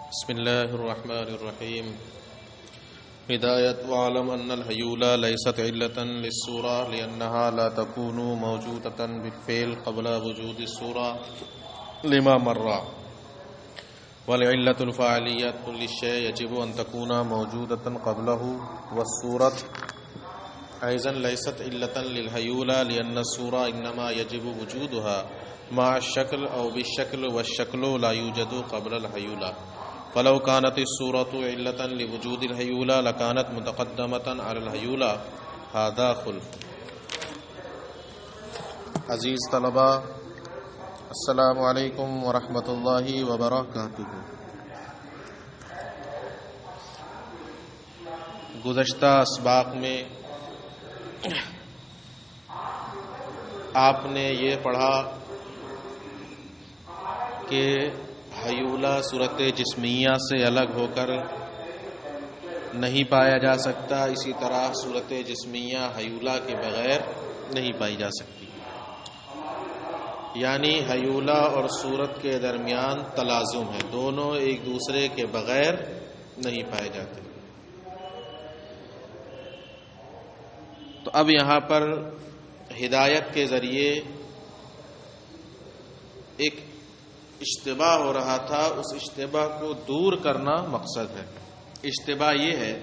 بسم الله الرحمن الرحيم. هداية وعلم أن الهيولى ليست علة للصورة لأنها لا تكون موجودة بالفعل قبل وجود الصورة لما مر، والعلة الفاعلية للشيء يجب أن تكون موجودة قبله، والصورة أيضا ليست علة للهيولى لأن الصورة إنما يجب وجودها مع الشكل أو بالشكل، والشكل لا يوجد قبل الهيولى. فلو كانت الصورة علة لوجود الهيولى لكانت متقدمة على الهيولى. هذا خلف. عزیز طلباء، السلام علیکم ورحمۃ اللہ وبرکاتہ. گزشتہ اسباق میں آپ نے یہ پڑھا کہ ہیولہ صورت جسمیہ سے الگ ہو کر نہیں پایا جا سکتا، اسی طرح صورت جسمیہ ہیولہ کے بغیر نہیں پائی جا سکتی. یعنی ہیولہ اور صورت کے درمیان تلازم ہے، دونوں ایک دوسرے کے بغیر نہیں پائے جاتے. تو اب یہاں پر ہدایت کے ذریعے ایک اشتباہ ہو رہا تھا، اس اشتباہ کو دور کرنا مقصد ہے. اشتباہ یہ ہے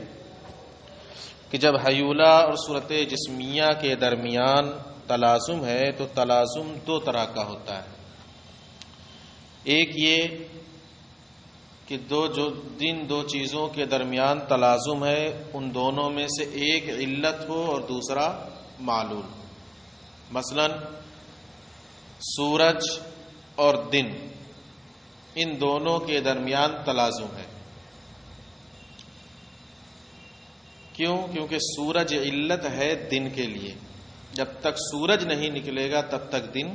کہ جب ہیولہ اور صورت جسمیہ کے درمیان تلازم ہے تو تلازم دو طرح کا ہوتا ہے. ایک یہ کہ جن دو چیزوں کے درمیان تلازم ہے ان دونوں میں سے ایک علت ہو اور دوسرا معلول. مثلا سورج اور دن، ان دونوں کے درمیان تلازم ہے. کیوں؟ کیونکہ سورج علت ہے دن کے لیے. جب تک سورج نہیں نکلے گا تب تک دن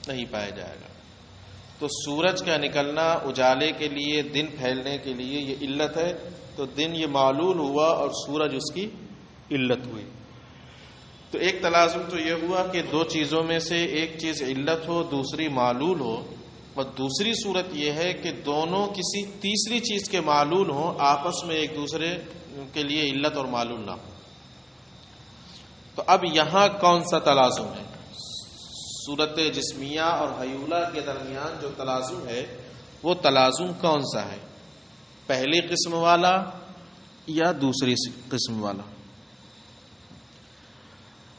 نہیں پایا جائے گا. تو سورج کا نکلنا اجالے کے لیے، دن پھیلنے کے لیے یہ علت ہے، تو دن یہ معلول ہوا اور سورج اس کی علت ہوئی. تو ایک تلازم تو یہ ہوا کہ دو چیزوں میں سے ایک چیز علت ہو، دوسری معلول ہو. اور دوسری صورت یہ ہے کہ دونوں کسی تیسری چیز کے معلول ہوں، آپس میں ایک دوسرے کے لیے علت اور معلول نہ ہو. تو اب یہاں کون سا تلازم ہے؟ صورت جسمیہ اور ہیولہ کے درمیان جو تلازم ہے وہ تلازم کون سا ہے؟ پہلی قسم والا یا دوسری قسم والا؟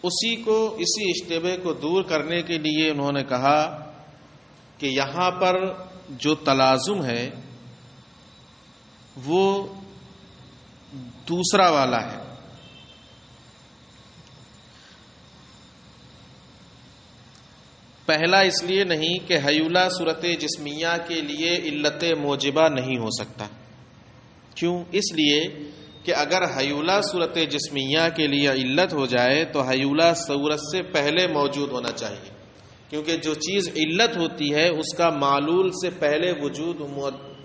اسی اشتباہ کو دور کرنے کے لیے انہوں نے کہا کہ یہاں پر جو تلازم ہے وہ دوسرا والا ہے. پہلا اس لیے نہیں کہ ہیولہ صورت جسمیہ کے لیے علت موجبہ نہیں ہو سکتا. کیوں؟ اس لیے کہ اگر ہیولہ صورت جسمیہ کے لیے علت ہو جائے تو ہیولہ صورت سے پہلے موجود ہونا چاہیے، کیونکہ جو چیز علت ہوتی ہے اس کا معلول سے پہلے وجود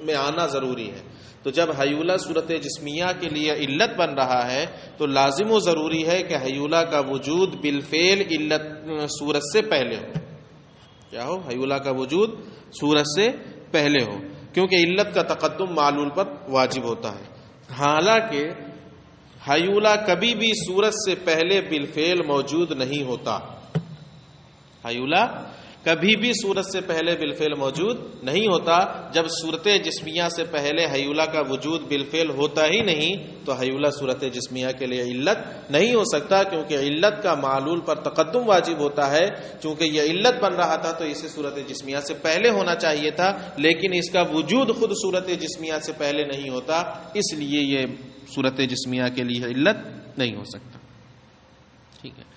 میں آنا ضروری ہے. تو جب ہیولہ صورت جسمیہ کے لیے علت بن رہا ہے تو لازم و ضروری ہے کہ ہیولہ کا وجود بالفعل علت صورت سے پہلے ہو. کیا ہو؟ ہیولہ کا وجود صورت سے پہلے ہو، کیونکہ علت کا تقدم معلول پر واجب ہوتا ہے. حالانکہ ہیولہ کبھی بھی صورت سے پہلے بالفعل موجود نہیں ہوتا. ہیولہ کبھی بھی صورت سے پہلے بالفعل موجود نہیں ہوتا. جب صورت جسمیہ سے پہلے ہیولہ کا وجود بالفعل ہوتا ہی نہیں تو ہیولہ صورت جسمیہ کے لیے علت نہیں ہو سکتا، کیونکہ علت کا معلول پر تقدم واجب ہوتا ہے. چونکہ یہ علت بن رہا تھا تو اسے صورت جسمیہ سے پہلے ہونا چاہیے تھا، لیکن اس کا وجود خود صورت جسمیہ سے پہلے نہیں ہوتا، اس لیے یہ صورت جسمیہ کے لیے علت نہیں ہو سکتا. ٹھیک ہے.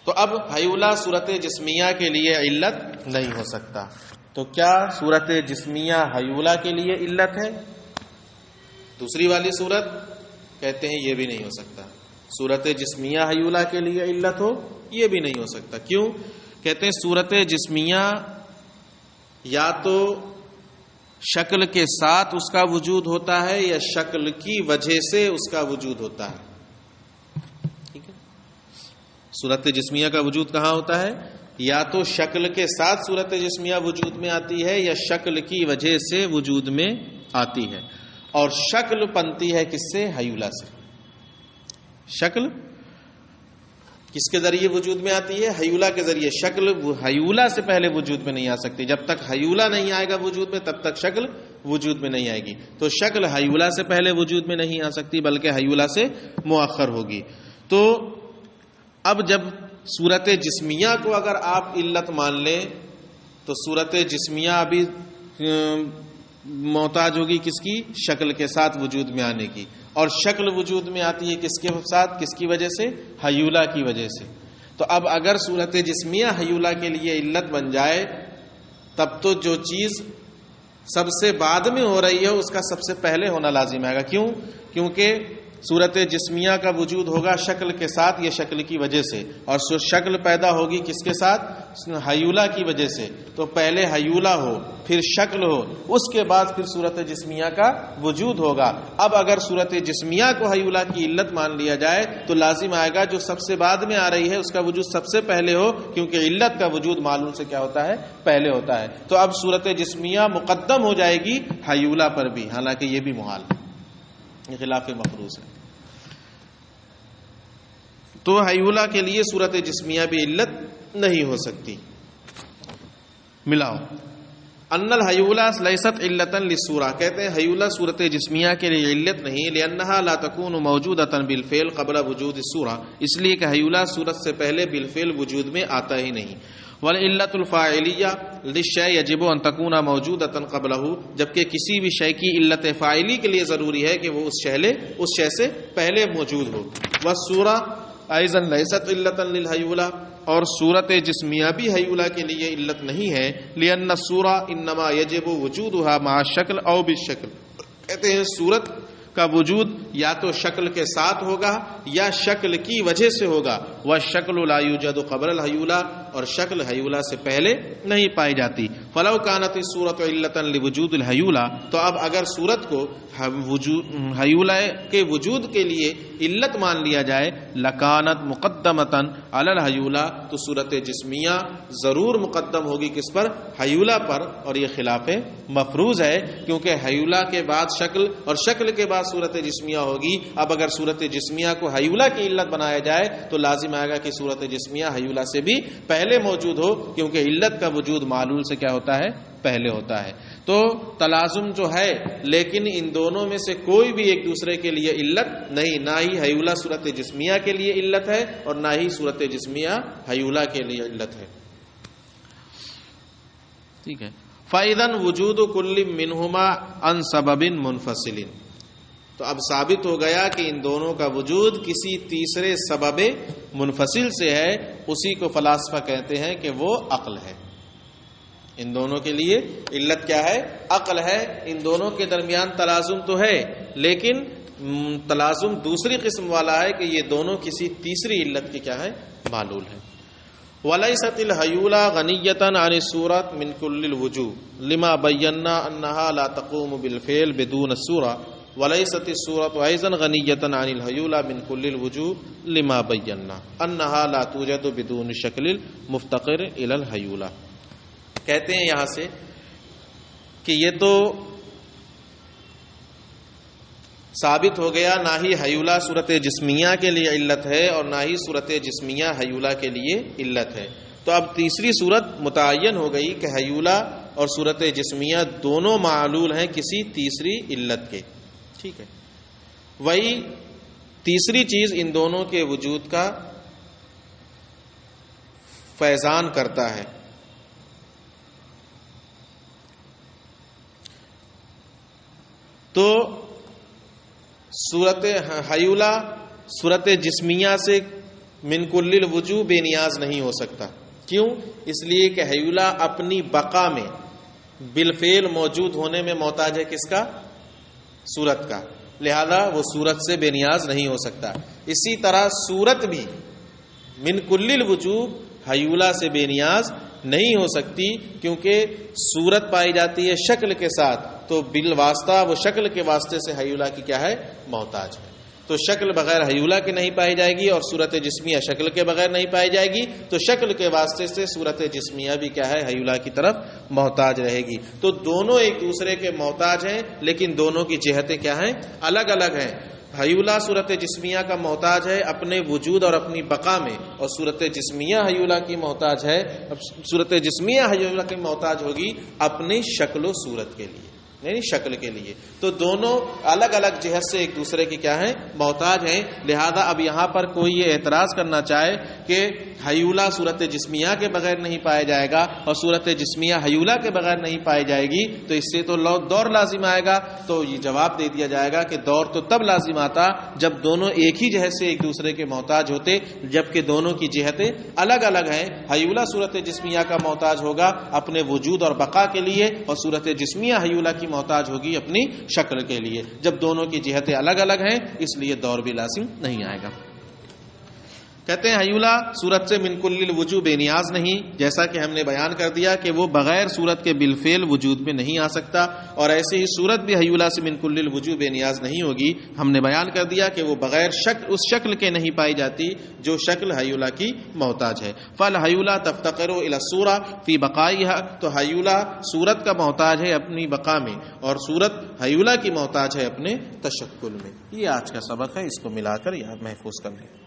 تو اب ہیولہ صورت جسمیہ کے لیے علت نہیں ہو سکتا. تو کیا صورت جسمیہ ہیولہ کے لیے علت ہے؟ دوسری والی صورت کہتے ہیں یہ بھی نہیں ہو سکتا. صورت جسمیہ ہیولہ کے لیے علت ہو، یہ بھی نہیں ہو سکتا. کیوں؟ کہتے ہیں صورت جسمیہ یا تو شکل کے ساتھ اس کا وجود ہوتا ہے یا شکل کی وجہ سے اس کا وجود ہوتا ہے. صورت جسمیہ کا وجود کہاں ہوتا ہے؟ یا تو شکل کے ساتھ صورت جسمیہ وجود میں آتی ہے یا شکل کی وجہ سے وجود میں آتی ہے، اور شکل بنتی ہے کس سے؟ حیولہ سے۔ شکل کس کے ذریعے وجود میں آتی ہے؟ حیولہ کے ذریعے۔ شکل حیولہ سے پہلے وجود میں نہیں آ سکتی، جب تک حیولہ نہیں آئے گا وجود میں تب تک شکل وجود میں نہیں آئے گی۔ تو شکل حیولہ سے پہلے وجود میں نہیں آ سکتی بلکہ حیولہ سے مؤخر ہوگی۔ تو اب جب صورت جسمیہ کو اگر آپ علت مان لیں تو صورت جسمیہ ابھی محتاج ہوگی کس کی؟ شکل کے ساتھ وجود میں آنے کی، اور شکل وجود میں آتی ہے کس کے ساتھ؟ کس کی وجہ سے؟ حیولہ کی وجہ سے۔ تو اب اگر صورت جسمیہ حیولہ کے لیے علت بن جائے تب تو جو چیز سب سے بعد میں ہو رہی ہے اس کا سب سے پہلے ہونا لازم آئے گا۔ کیوں؟ کیونکہ صورت جسمیہ کا وجود ہوگا شکل کے ساتھ، یہ شکل کی وجہ سے، اور شکل پیدا ہوگی کس کے ساتھ؟ حیولہ کی وجہ سے۔ تو پہلے حیولہ ہو پھر شکل ہو، اس کے بعد پھر صورت جسمیہ کا وجود ہوگا۔ اب اگر صورت جسمیہ کو حیولہ کی علت مان لیا جائے تو لازم آئے گا جو سب سے بعد میں آ رہی ہے اس کا وجود سب سے پہلے ہو، کیونکہ علت کا وجود معلوم سے کیا ہوتا ہے؟ پہلے ہوتا ہے۔ تو اب صورت جسمیہ مقدم ہو جائے گی حیولہ پر بھی، حالانکہ یہ بھی محال ہے، یہ خلاف مفروض ہے۔ تو حیولہ کے لیے صورت جسمیہ بھی علت نہیں ہو سکتی۔ ملاؤ ان الحیولہ لیست علتا للصورہ، کہتے ہیں حیولہ صورت جسمیہ کے لیے علت نہیں، لانها لا تكون موجودة بالفعل قبل وجود الصورہ، اس لیے کہ حیولہ صورت سے پہلے بالفعل وجود میں آتا ہی نہیں۔ والعلت الفاعلیہ للشیء یجب ان تكون موجودة قبلہ، جبکہ کسی بھی شے کی علت فاعلی کے لیے ضروری ہے کہ وہ اس شے سے پہلے موجود ہو۔ والصورہ ایضا لیست علتا للحیولہ، اور صورت جسمیہ بھی حیولہ کے لیے علت نہیں ہے، لأن الصورہ انما یجب وجودها مع الشکل او بالشکل، کہتے ہیں صورت کا وجود یا تو شکل کے ساتھ ہوگا یا شکل کی وجہ سے ہوگا، والشکل لا یوجد قبل الحیولہ، اور شکل حیولہ سے پہلے نہیں پائی جاتی۔ فلو کانت الصورۃ علتا لوجود الحیولہ، تو اب اگر صورت کو حیولہ کے وجود کے لیے علت مان لیا جائے، لکانت مقدمتا علی الحیولہ، تو صورت جسمیہ ضرور مقدم ہوگی کس پر؟ حیولہ پر، اور یہ خلاف مفروض ہے، کیونکہ حیولہ کے بعد شکل اور شکل کے بعد صورت جسمیہ ہوگی۔ اب اگر صورت جسمیہ کو حیولہ کی علت بنایا جائے تو لازم آئے گا کہ صورت جسمیہ حیولہ سے بھی پہلے موجود ہو، کیونکہ علت کا وجود معلول سے کیا ہوتا ہے؟ پہلے ہوتا ہے۔ تو تلازم جو ہے، لیکن ان دونوں میں سے کوئی بھی ایک دوسرے کے لیے علت نہیں، نہ ہی حیولہ صورت جسمیہ کے لیے علت ہے اور نہ ہی صورت جسمیہ حیولہ کے لیے علت ہے۔ ٹھیک ہے۔ فَإِذًا وُجُودُ كُلٍّ مِّنْهُمَا عَن سَبَبٍ مُنْفَصِلٍ، تو اب ثابت ہو گیا کہ ان دونوں کا وجود کسی تیسرے سبب منفصل سے ہے، اسی کو فلاسفہ کہتے ہیں کہ وہ عقل ہے۔ ان دونوں کے لیے علت کیا ہے؟ عقل ہے۔ ان دونوں کے درمیان تلازم تو ہے، لیکن تلازم دوسری قسم والا ہے کہ یہ دونوں کسی تیسری علت کی کیا ہے؟ معلول ہے۔ وَلَيْسَتِ الْحَیولہ غَنِیَّةً عَنِ الصُّورَةِ مِنْ كُلِّ الْوُجُوهِ لِمَا بَيَّنَّا أَنَّهَا لَا تَقُومُ بِالْفِعْلِ بِدُونَ الصُّورَةِ وَلَيْسَتِ الصُّورَةُ أَيْضًا غَنِیَّةً عَنِ الْحَیولہ مِنْ كُلِّ الْوُجُوهِ لِمَا بَيَّنَّا أَنَّهَا لَا تُوجَدُ بِدُونِ الشَّکْلِ الْمُفْتَقِرِ إِلَى الْحَیولہ۔ کہتے ہیں یہاں سے کہ یہ تو ثابت ہو گیا نہ ہی حیولہ صورت جسمیہ کے لیے علت ہے اور نہ ہی صورت جسمیہ حیولہ کے لیے علت ہے۔ تو اب تیسری صورت متعین ہو گئی کہ حیولہ اور صورت جسمیہ دونوں معلول ہیں کسی تیسری علت کے۔ ٹھیک ہے۔ وہی تیسری چیز ان دونوں کے وجود کا فیضان کرتا ہے۔ تو صورت حیولہ صورت جسمیہ سے من کل الوجوہ بے نیاز نہیں ہو سکتا۔ کیوں؟ اس لیے کہ حیولہ اپنی بقا میں بالفعل موجود ہونے میں محتاج ہے کس کا؟ صورت کا، لہذا وہ صورت سے بے نیاز نہیں ہو سکتا۔ اسی طرح صورت بھی من کل الوجوہ حیولہ سے بے نیاز نہیں ہو سکتی، کیونکہ صورت پائی جاتی ہے شکل کے ساتھ، تو بالواسطہ وہ شکل کے واسطے سے حیولہ کی کیا ہے؟ محتاج ہے۔ تو شکل بغیر حیولہ کے نہیں پائی جائے گی اور صورت جسمیہ شکل کے بغیر نہیں پائی جائے گی، تو شکل کے واسطے سے صورت جسمیہ بھی کیا ہے، حیولہ کی طرف محتاج رہے گی۔ تو دونوں ایک دوسرے کے محتاج ہیں، لیکن دونوں کی جہتیں کیا ہیں، الگ الگ ہیں۔ حیولہ صورت جسمیہ کا محتاج ہے اپنے وجود اور اپنی بقا میں، اور صورت جسمیہ حیولہ کی محتاج ہے، صورت جسمیہ حیولہ کی محتاج ہوگی اپنی شکل و صورت کے لیے، یعنی شکل کے لیے۔ تو دونوں الگ الگ جہت سے ایک دوسرے کی کیا ہیں، محتاج ہیں۔ لہذا اب یہاں پر کوئی یہ اعتراض کرنا چاہے کہ حیولہ صورت جسمیہ کے بغیر نہیں پایا جائے گا اور صورت جسمیہ حیولہ کے بغیر نہیں پائی جائے گی، تو اس سے تو دور لازم آئے گا۔ تو یہ جواب دے دیا جائے گا کہ دور تو تب لازم آتا جب دونوں ایک ہی جہت سے ایک دوسرے کے محتاج ہوتے، جبکہ دونوں کی جہتیں الگ الگ ہیں۔ حیولہ صورت جسمیہ کا محتاج ہوگا اپنے وجود اور بقا کے لیے، اور صورت جسمیہ حیولہ کی محتاج ہوگی اپنی شکل کے لیے۔ جب دونوں کی جہتیں الگ الگ ہیں، اس لیے دور بھی لازم نہیں آئے گا۔ کہتے ہیں حیولہ صورت سے من کل الوجوہ بے نیاز نہیں، جیسا کہ ہم نے بیان کر دیا کہ وہ بغیر صورت کے بالفعل وجود میں نہیں آ سکتا، اور ایسے ہی صورت بھی حیولہ سے من کل الوجوہ بے نیاز نہیں ہوگی۔ ہم نے بیان کر دیا کہ وہ بغیر اس شکل کے نہیں پائی جاتی جو شکل حیولہ کی محتاج ہے۔ فالحیولہ تفتقر الی الصورہ فی بقائها، تو حیولہ صورت کا محتاج ہے اپنی بقا میں، اور صورت حیولہ کی محتاج ہے اپنے تشکل میں۔ یہ آج کا سبق ہے، اس کو ملا کر یاد محفوظ کر لیں۔